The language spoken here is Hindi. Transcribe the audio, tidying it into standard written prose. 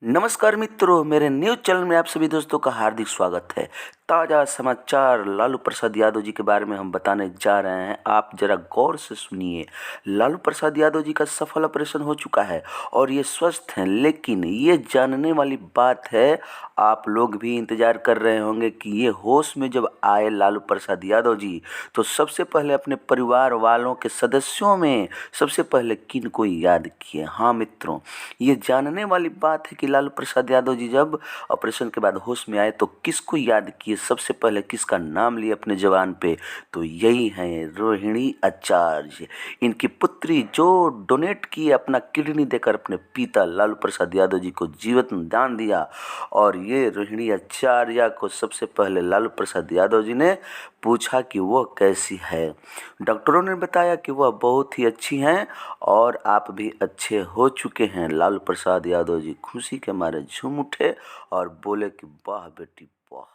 नमस्कार मित्रों, मेरे न्यूज़ चैनल में आप सभी दोस्तों का हार्दिक स्वागत है। ताज़ा समाचार लालू प्रसाद यादव जी के बारे में हम बताने जा रहे हैं। आप ज़रा गौर से सुनिए। लालू प्रसाद यादव जी का सफल ऑपरेशन हो चुका है और ये स्वस्थ हैं, लेकिन ये जानने वाली बात है, आप लोग भी इंतज़ार कर रहे होंगे कि ये होश में जब आए लालू प्रसाद यादव जी, तो सबसे पहले अपने परिवार वालों के सदस्यों में सबसे पहले किन को याद किए। हाँ मित्रों, ये जानने वाली बात है कि लालू प्रसाद यादव जी जब ऑपरेशन के बाद होश में आए तो किसको याद किए, सबसे पहले किसका नाम लिए अपने जवान पे, तो यही है रोहिणी आचार्य। इनकी पुत्री जो डोनेट की अपना किडनी देकर अपने पिता लालू प्रसाद यादव जी को जीवन दान दिया, और ये रोहिणी आचार्य को सबसे पहले लालू प्रसाद यादव जी ने पूछा कि वह कैसी है। डॉक्टरों ने बताया कि वह बहुत ही अच्छी हैं और आप भी अच्छे हो चुके हैं। लालू प्रसाद यादव जी खुशी के मारे झूम उठे और बोले कि वाह बेटी वाह।